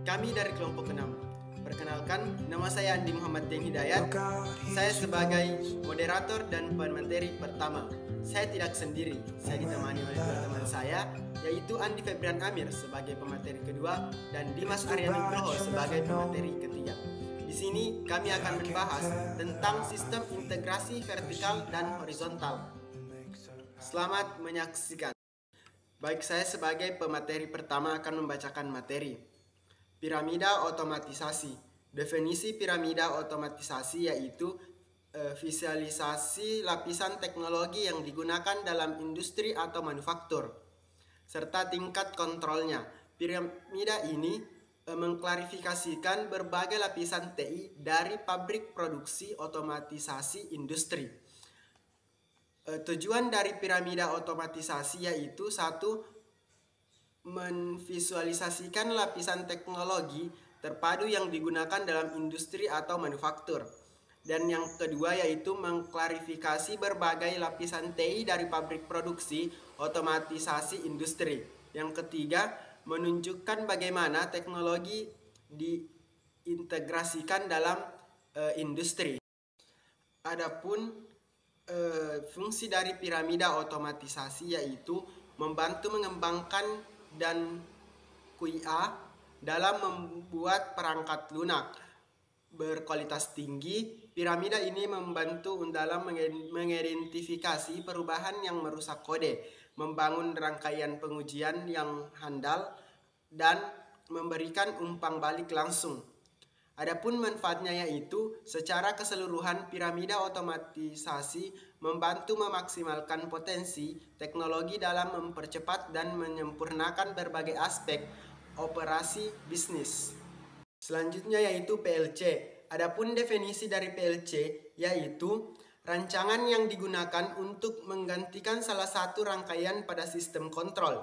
Kami dari kelompok 6. Perkenalkan, nama saya Andi Muhammad Deng Hidayat. Saya sebagai moderator dan pemateri pertama. Saya tidak sendiri, saya ditemani oleh dua teman saya, yaitu Andi Febrian Amir sebagai pemateri kedua dan Dimas Arya Nugroho sebagai pemateri ketiga. Di sini kami akan membahas tentang sistem integrasi vertikal dan horizontal. Selamat menyaksikan. Baik, saya sebagai pemateri pertama akan membacakan materi. Piramida otomatisasi. Definisi piramida otomatisasi yaitu visualisasi lapisan teknologi yang digunakan dalam industri atau manufaktur, serta tingkat kontrolnya. Piramida ini mengklarifikasikan berbagai lapisan TI dari pabrik produksi otomatisasi industri. Tujuan dari piramida otomatisasi yaitu satu, memvisualisasikan lapisan teknologi terpadu yang digunakan dalam industri atau manufaktur. Dan yang kedua yaitu mengklarifikasi berbagai lapisan TI dari pabrik produksi otomatisasi industri. Yang ketiga, menunjukkan bagaimana teknologi diintegrasikan dalam industri. Adapun fungsi dari piramida otomatisasi yaitu membantu mengembangkan dan QA dalam membuat perangkat lunak berkualitas tinggi. Piramida ini membantu dalam mengidentifikasi perubahan yang merusak kode, membangun rangkaian pengujian yang handal, dan memberikan umpan balik langsung. Adapun manfaatnya yaitu secara keseluruhan piramida otomatisasi membantu memaksimalkan potensi teknologi dalam mempercepat dan menyempurnakan berbagai aspek operasi bisnis. Selanjutnya yaitu PLC. Adapun definisi dari PLC yaitu rancangan yang digunakan untuk menggantikan salah satu rangkaian pada sistem kontrol.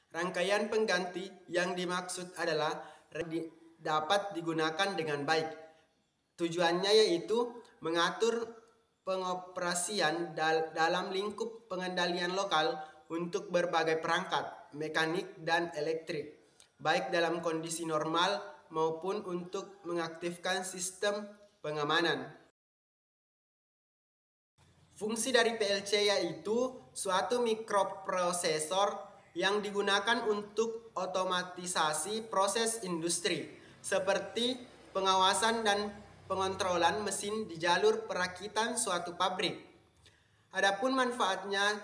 Rangkaian pengganti yang dimaksud adalah dapat digunakan dengan baik. Tujuannya yaitu mengatur pengoperasian dalam lingkup pengendalian lokal untuk berbagai perangkat mekanik dan elektrik, baik dalam kondisi normal maupun untuk mengaktifkan sistem pengamanan. Fungsi dari PLC yaitu suatu mikroprosesor yang digunakan untuk otomatisasi proses industri, seperti pengawasan dan pengontrolan mesin di jalur perakitan suatu pabrik. Adapun manfaatnya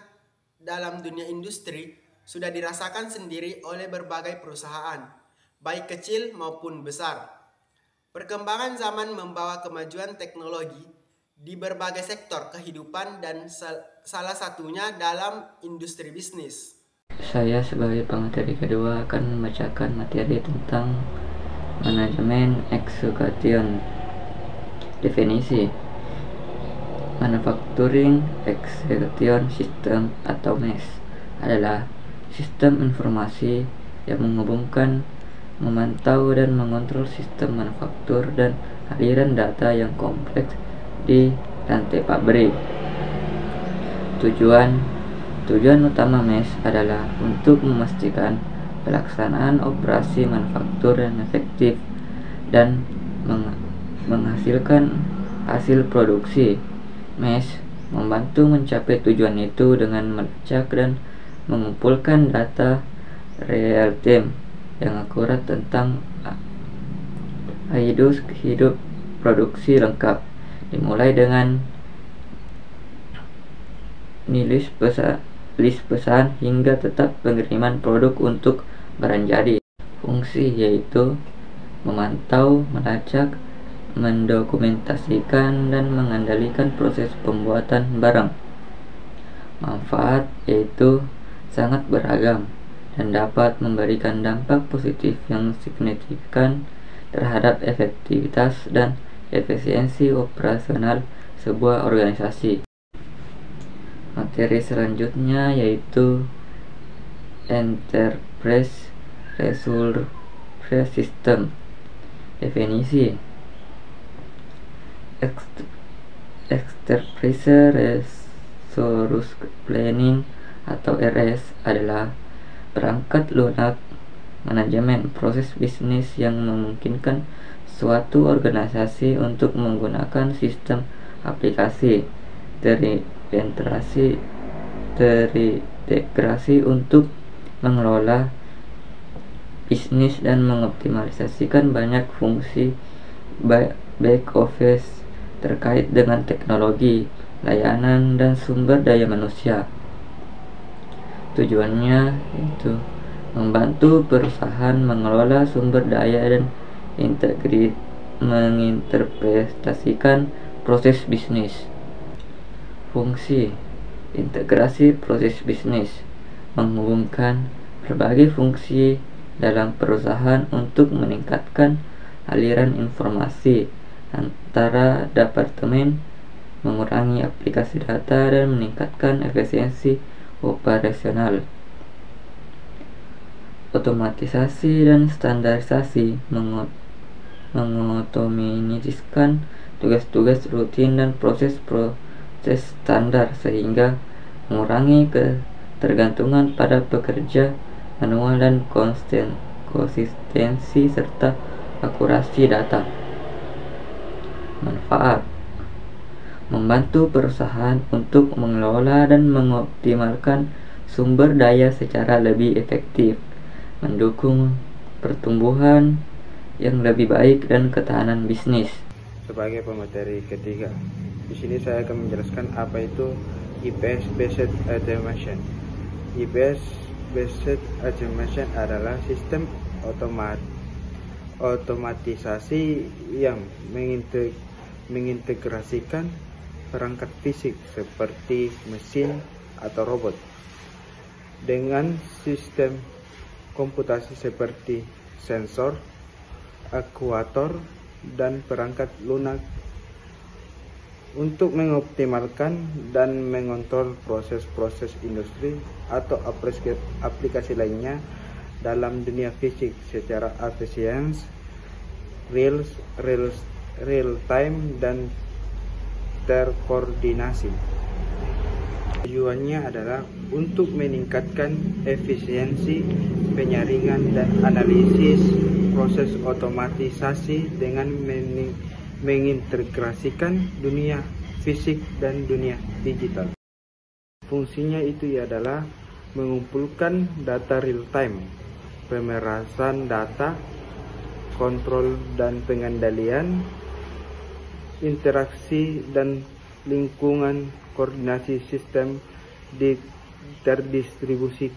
dalam dunia industri sudah dirasakan sendiri oleh berbagai perusahaan, baik kecil maupun besar. Perkembangan zaman membawa kemajuan teknologi di berbagai sektor kehidupan dan salah satunya dalam industri bisnis. Saya sebagai pemateri kedua akan membacakan materi tentang manajemen execution. Definisi: Manufacturing Execution System atau MES adalah sistem informasi yang menghubungkan, memantau dan mengontrol sistem manufaktur dan aliran data yang kompleks di rantai pabrik. Tujuan utama MES adalah untuk memastikan pelaksanaan operasi manufaktur yang efektif dan menghasilkan hasil produksi. MES membantu mencapai tujuan itu dengan melacak dan mengumpulkan data real time yang akurat tentang hidup produksi lengkap, dimulai dengan list pesan hingga tetap pengiriman produk untuk barang jadi. Fungsi yaitu memantau, melacak, mendokumentasikan, dan mengendalikan proses pembuatan barang. Manfaat yaitu sangat beragam dan dapat memberikan dampak positif yang signifikan terhadap efektivitas dan efisiensi operasional sebuah organisasi. Materi selanjutnya yaitu Enterprise Resource System. Definisi: Enterprise Resource Planning atau RS adalah perangkat lunak manajemen proses bisnis yang memungkinkan suatu organisasi untuk menggunakan sistem aplikasi terintegrasi untuk mengelola bisnis dan mengoptimalisasikan banyak fungsi back office terkait dengan teknologi, layanan, dan sumber daya manusia. Tujuannya itu membantu perusahaan mengelola sumber daya dan menginterpretasikan proses bisnis. Fungsi integrasi proses bisnis menghubungkan berbagai fungsi dalam perusahaan untuk meningkatkan aliran informasi antara departemen, mengurangi aplikasi data, dan meningkatkan efisiensi operasional. Otomatisasi dan standarisasi mengotomatiskan tugas-tugas rutin dan proses standar sehingga mengurangi ketergantungan pada pekerja manual dan konsistensi serta akurasi data. Manfaat: membantu perusahaan untuk mengelola dan mengoptimalkan sumber daya secara lebih efektif, mendukung pertumbuhan yang lebih baik dan ketahanan bisnis. Sebagai pemateri ketiga, di sini saya akan menjelaskan apa itu IPS Based Automation. IPS Based Automation adalah sistem otomatisasi yang mengintegrasikan perangkat fisik seperti mesin atau robot dengan sistem komputasi seperti sensor, aktuator, dan perangkat lunak untuk mengoptimalkan dan mengontrol proses-proses industri atau aplikasi lainnya dalam dunia fisik secara efisien, real time, dan terkoordinasi. Tujuannya adalah untuk meningkatkan efisiensi penyaringan dan analisis proses otomatisasi dengan mengintegrasikan dunia fisik dan dunia digital. Fungsinya itu adalah mengumpulkan data real time, pemerasan data, kontrol dan pengendalian, interaksi dan lingkungan koordinasi sistem terdistribusi.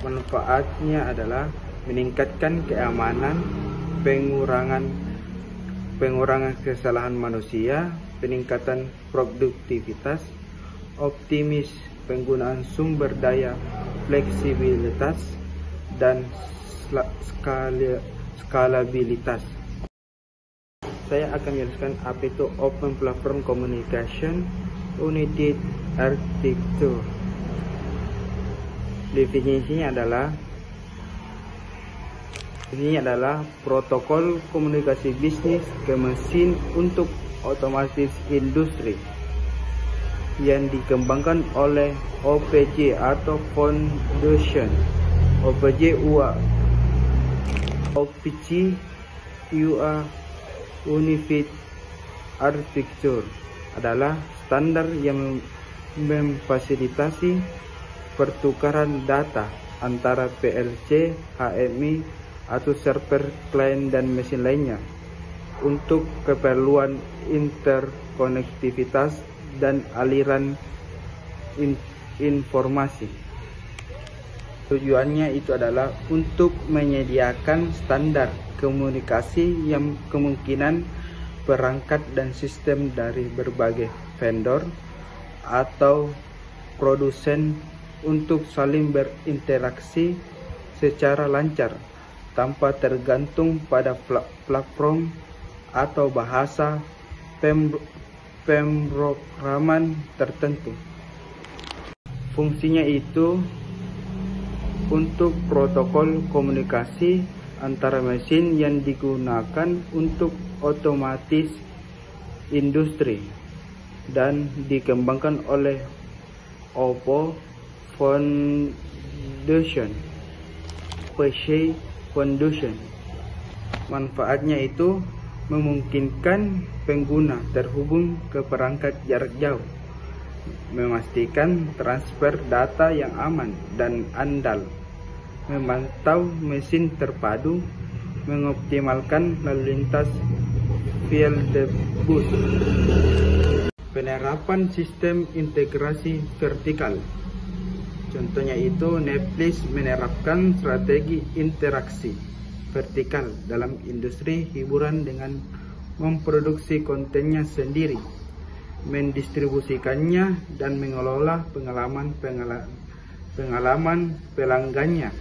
Manfaatnya adalah meningkatkan keamanan, pengurangan kesalahan manusia, peningkatan produktivitas, optimis penggunaan sumber daya, fleksibilitas, dan skalabilitas. Saya akan menjelaskan apa itu Open Platform Communication Unified Architecture. Definisinya adalah protokol komunikasi bisnis ke mesin untuk otomatis industri yang dikembangkan oleh OPC atau Foundation OPC UA. OPC UA Unified Architecture adalah standar yang memfasilitasi pertukaran data antara PLC, HMI, atau server klien dan mesin lainnya untuk keperluan interkonektivitas dan aliran informasi. Tujuannya itu adalah untuk menyediakan standar komunikasi yang kemungkinan perangkat dan sistem dari berbagai vendor atau produsen untuk saling berinteraksi secara lancar tanpa tergantung pada platform atau bahasa pemrograman tertentu. Fungsinya itu untuk protokol komunikasi antara mesin yang digunakan untuk otomatis industri dan dikembangkan oleh OPPO Foundation. Space Foundation. Manfaatnya itu memungkinkan pengguna terhubung ke perangkat jarak jauh, memastikan transfer data yang aman dan andal, memantau mesin terpadu, mengoptimalkan lalu lintas field bus. Penerapan sistem integrasi vertikal. Contohnya itu Netflix menerapkan strategi interaksi vertikal dalam industri hiburan dengan memproduksi kontennya sendiri, mendistribusikannya dan mengelola pengalaman pelanggannya.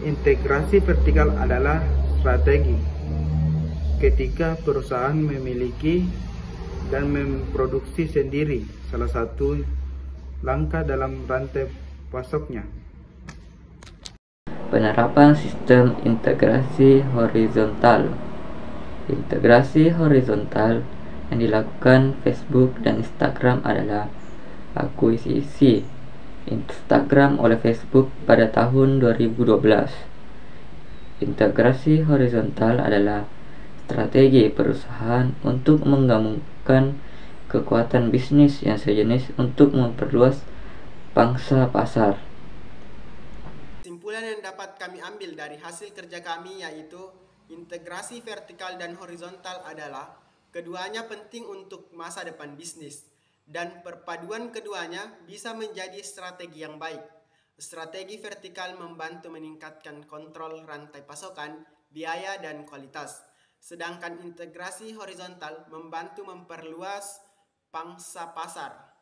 Integrasi vertikal adalah strategi ketika perusahaan memiliki dan memproduksi sendiri salah satu langkah dalam rantai pasoknya. Penerapan sistem integrasi horizontal. Integrasi horizontal yang dilakukan Facebook dan Instagram adalah akuisisi Instagram oleh Facebook pada tahun 2012. Integrasi horizontal adalah strategi perusahaan untuk menggabungkan kekuatan bisnis yang sejenis untuk memperluas pangsa pasar. Kesimpulan yang dapat kami ambil dari hasil kerja kami yaitu integrasi vertikal dan horizontal adalah keduanya penting untuk masa depan bisnis, dan perpaduan keduanya bisa menjadi strategi yang baik. Strategi vertikal membantu meningkatkan kontrol rantai pasokan, biaya, dan kualitas. Sedangkan integrasi horizontal membantu memperluas pangsa pasar.